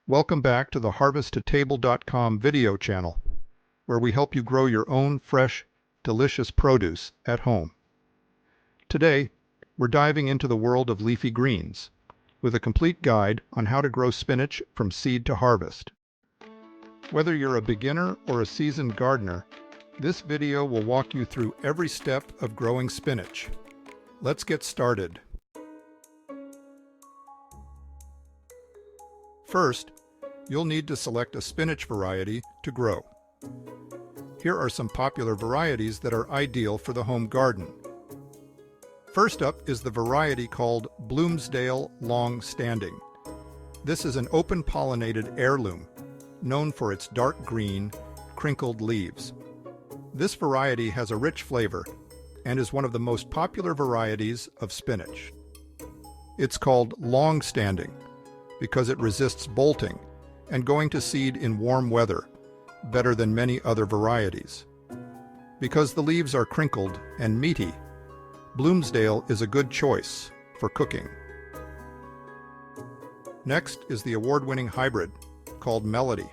Welcome back to the HarvestToTable.com video channel, where we help you grow your own fresh, delicious produce at home. Today, we're diving into the world of leafy greens, with a complete guide on how to grow spinach from seed to harvest. Whether you're a beginner or a seasoned gardener, this video will walk you through every step of growing spinach. Let's get started. First, you'll need to select a spinach variety to grow. Here are some popular varieties that are ideal for the home garden. First up is the variety called Bloomsdale Long Standing. This is an open-pollinated heirloom, known for its dark green, crinkled leaves. This variety has a rich flavor and is one of the most popular varieties of spinach. It's called long standing because it resists bolting and going to seed in warm weather better than many other varieties. Because the leaves are crinkled and meaty, Bloomsdale is a good choice for cooking. Next is the award-winning hybrid called Melody.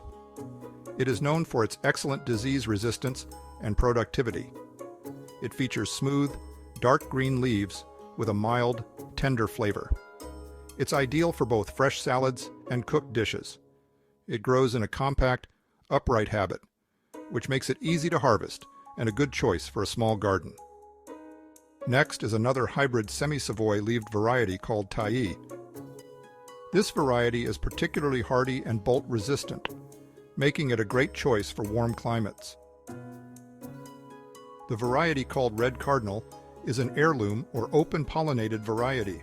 It is known for its excellent disease resistance and productivity. It features smooth, dark green leaves with a mild, tender flavor. It's ideal for both fresh salads and cooked dishes. It grows in a compact, upright habit, which makes it easy to harvest and a good choice for a small garden. Next is another hybrid semi-Savoy leaved variety called Taillis. This variety is particularly hardy and bolt resistant, making it a great choice for warm climates. The variety called Red Cardinal is an heirloom or open pollinated variety.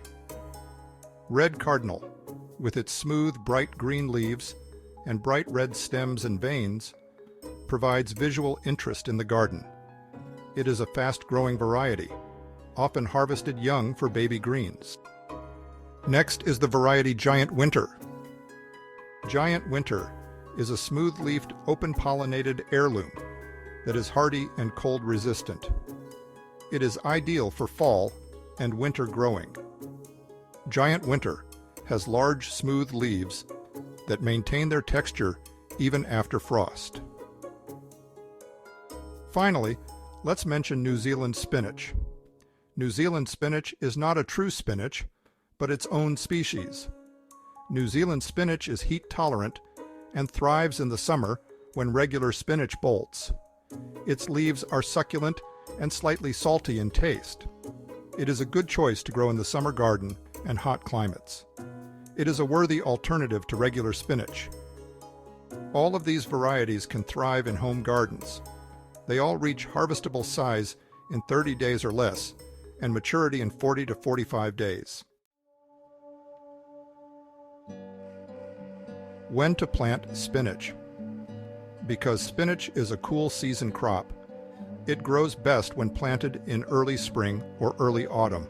Red Cardinal, with its smooth, bright green leaves and bright red stems and veins, provides visual interest in the garden. It is a fast-growing variety, often harvested young for baby greens. Next is the variety Giant Winter. Giant Winter is a smooth-leafed, open-pollinated heirloom that is hardy and cold-resistant. It is ideal for fall and winter growing. Giant Winter has large, smooth leaves that maintain their texture even after frost. Finally, let's mention New Zealand spinach. New Zealand spinach is not a true spinach, but its own species. New Zealand spinach is heat-tolerant and thrives in the summer when regular spinach bolts. Its leaves are succulent and slightly salty in taste. It is a good choice to grow in the summer garden and hot climates. It is a worthy alternative to regular spinach. All of these varieties can thrive in home gardens. They all reach harvestable size in 30 days or less and maturity in 40 to 45 days. When to plant spinach? Because spinach is a cool season crop, it grows best when planted in early spring or early autumn.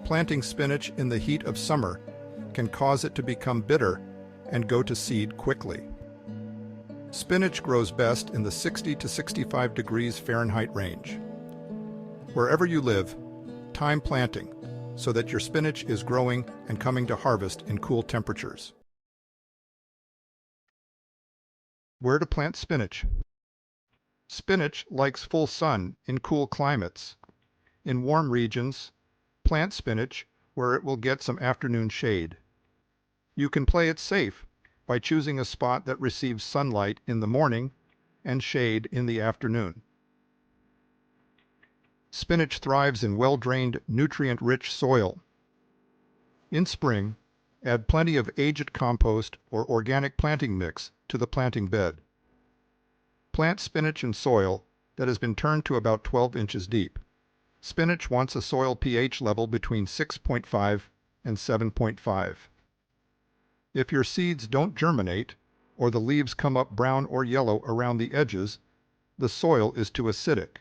Planting spinach in the heat of summer can cause it to become bitter and go to seed quickly. Spinach grows best in the 60 to 65 degrees Fahrenheit range. Wherever you live, time planting so that your spinach is growing and coming to harvest in cool temperatures. Where to plant spinach? Spinach likes full sun in cool climates. In warm regions, plant spinach where it will get some afternoon shade. You can play it safe by choosing a spot that receives sunlight in the morning and shade in the afternoon. Spinach thrives in well-drained, nutrient-rich soil. In spring, add plenty of aged compost or organic planting mix to the planting bed. Plant spinach in soil that has been turned to about 12 inches deep. Spinach wants a soil pH level between 6.5 and 7.5. If your seeds don't germinate, or the leaves come up brown or yellow around the edges, the soil is too acidic.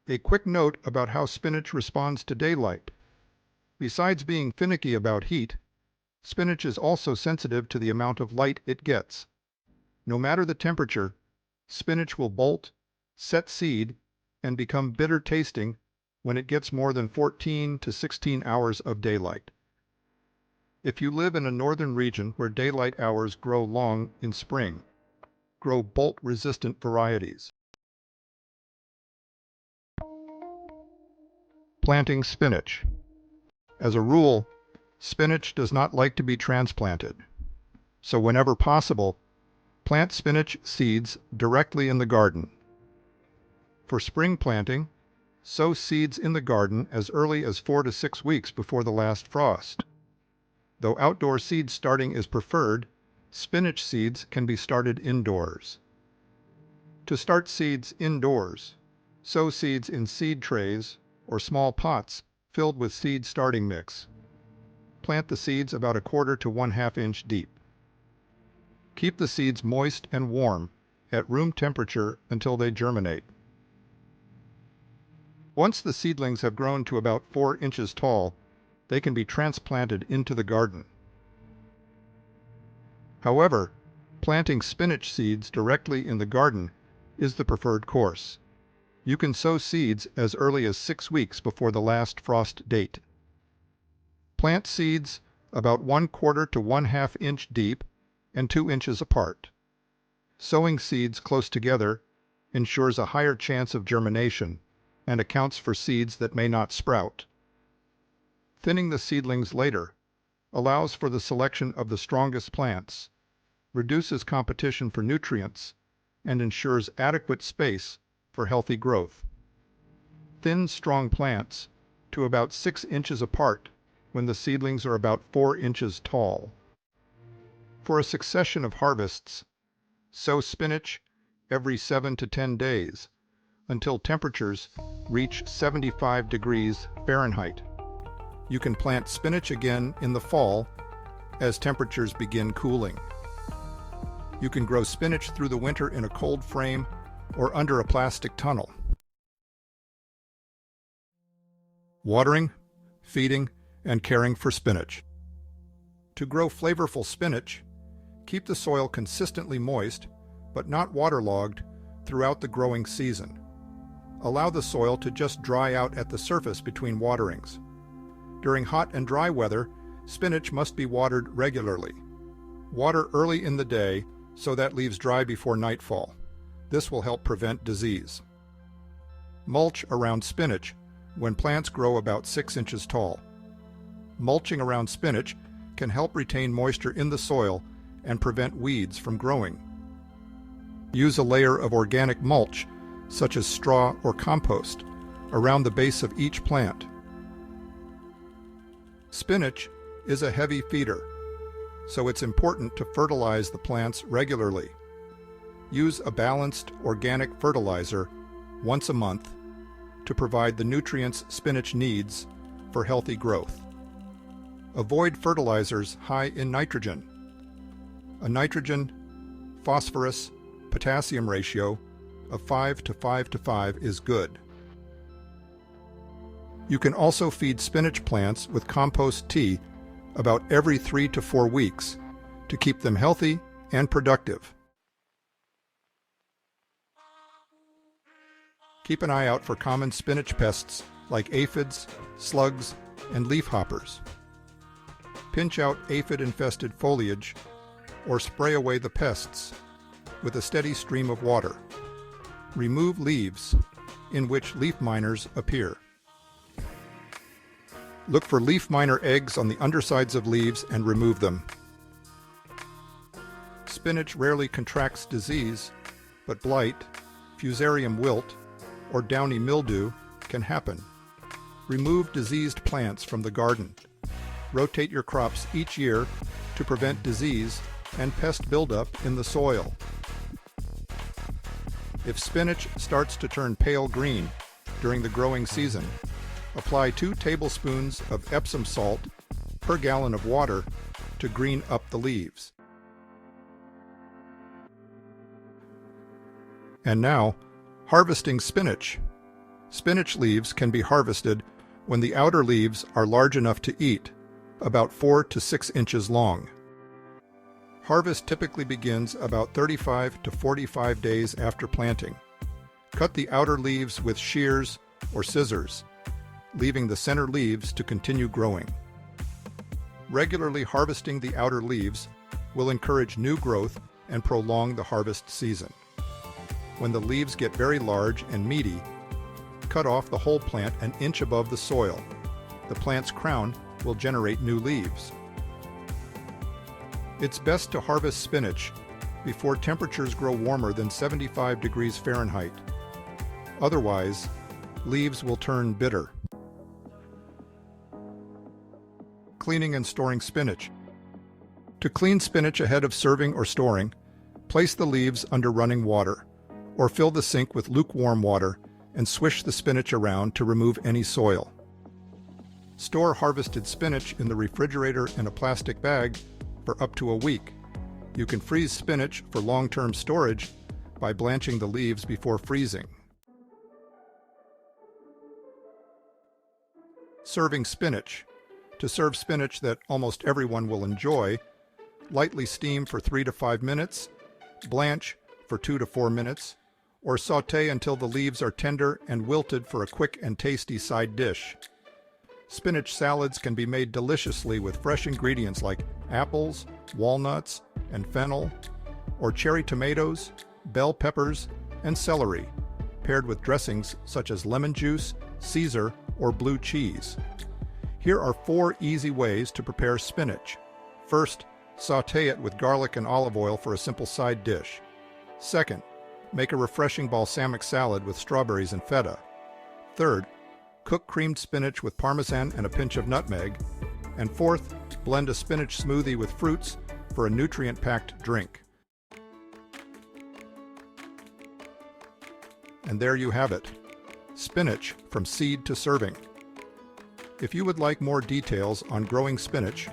A quick note about how spinach responds to daylight. Besides being finicky about heat, spinach is also sensitive to the amount of light it gets. No matter the temperature, spinach will bolt, set seed, and become bitter tasting when it gets more than 14 to 16 hours of daylight. If you live in a northern region where daylight hours grow long in spring, grow bolt-resistant varieties. Planting spinach. As a rule, spinach does not like to be transplanted, so whenever possible, plant spinach seeds directly in the garden. For spring planting, sow seeds in the garden as early as 4 to 6 weeks before the last frost. Though outdoor seed starting is preferred, spinach seeds can be started indoors. To start seeds indoors, sow seeds in seed trays or small pots filled with seed starting mix. Plant the seeds about 1/4 to 1/2 inch deep. Keep the seeds moist and warm at room temperature until they germinate. Once the seedlings have grown to about 4 inches tall, they can be transplanted into the garden. However, planting spinach seeds directly in the garden is the preferred course. You can sow seeds as early as 6 weeks before the last frost date. Plant seeds about 1/4 to 1/2 inch deep and 2 inches apart. Sowing seeds close together ensures a higher chance of germination and accounts for seeds that may not sprout. Thinning the seedlings later allows for the selection of the strongest plants, reduces competition for nutrients, and ensures adequate space for healthy growth. Thin, strong plants to about 6 inches apart when the seedlings are about 4 inches tall. For a succession of harvests, sow spinach every 7 to 10 days until temperatures reach 75 degrees Fahrenheit. You can plant spinach again in the fall as temperatures begin cooling. You can grow spinach through the winter in a cold frame or under a plastic tunnel. Watering, feeding, and caring for spinach. To grow flavorful spinach, keep the soil consistently moist, but not waterlogged, throughout the growing season. Allow the soil to just dry out at the surface between waterings. During hot and dry weather, spinach must be watered regularly. Water early in the day so that leaves dry before nightfall. This will help prevent disease. Mulch around spinach when plants grow about 6 inches tall. Mulching around spinach can help retain moisture in the soil and prevent weeds from growing. Use a layer of organic mulch, such as straw or compost, around the base of each plant. Spinach is a heavy feeder, so it's important to fertilize the plants regularly. Use a balanced organic fertilizer once a month to provide the nutrients spinach needs for healthy growth. Avoid fertilizers high in nitrogen. A nitrogen, phosphorus, potassium ratio of 5 to 5 to 5 is good. You can also feed spinach plants with compost tea about every 3 to 4 weeks to keep them healthy and productive. Keep an eye out for common spinach pests like aphids, slugs, and leafhoppers. Pinch out aphid-infested foliage or spray away the pests with a steady stream of water. Remove leaves in which leaf miners appear. Look for leaf miner eggs on the undersides of leaves and remove them. Spinach rarely contracts disease, but blight, fusarium wilt, or downy mildew can happen. Remove diseased plants from the garden. Rotate your crops each year to prevent disease and pest buildup in the soil. If spinach starts to turn pale green during the growing season, apply 2 tablespoons of Epsom salt per gallon of water to green up the leaves. And now, harvesting spinach. Spinach leaves can be harvested when the outer leaves are large enough to eat, about 4 to 6 inches long. Harvest typically begins about 35 to 45 days after planting. Cut the outer leaves with shears or scissors, leaving the center leaves to continue growing. Regularly harvesting the outer leaves will encourage new growth and prolong the harvest season. When the leaves get very large and meaty, cut off the whole plant an inch above the soil. The plant's crown will generate new leaves. It's best to harvest spinach before temperatures grow warmer than 75 degrees Fahrenheit. Otherwise, leaves will turn bitter. Cleaning and storing spinach. To clean spinach ahead of serving or storing, place the leaves under running water, or fill the sink with lukewarm water and swish the spinach around to remove any soil. Store harvested spinach in the refrigerator in a plastic bag for up to a week. You can freeze spinach for long-term storage by blanching the leaves before freezing. Serving spinach. To serve spinach that almost everyone will enjoy, lightly steam for 3 to 5 minutes, blanch for 2 to 4 minutes, or sauté until the leaves are tender and wilted for a quick and tasty side dish. Spinach salads can be made deliciously with fresh ingredients like apples, walnuts, and fennel, or cherry tomatoes, bell peppers, and celery, paired with dressings such as lemon juice, Caesar, or blue cheese. Here are 4 easy ways to prepare spinach. First, sauté it with garlic and olive oil for a simple side dish. Second, make a refreshing balsamic salad with strawberries and feta. Third, cook creamed spinach with parmesan and a pinch of nutmeg. And fourth, blend a spinach smoothie with fruits for a nutrient-packed drink. And there you have it, spinach from seed to serving. If you would like more details on growing spinach,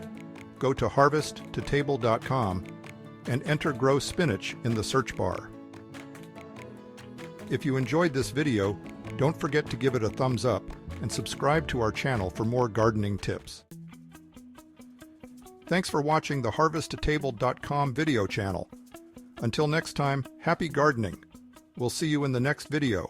go to harvesttotable.com and enter Grow Spinach in the search bar. If you enjoyed this video, don't forget to give it a thumbs up and subscribe to our channel for more gardening tips. Thanks for watching the harvesttotable.com video channel. Until next time, happy gardening. We'll see you in the next video.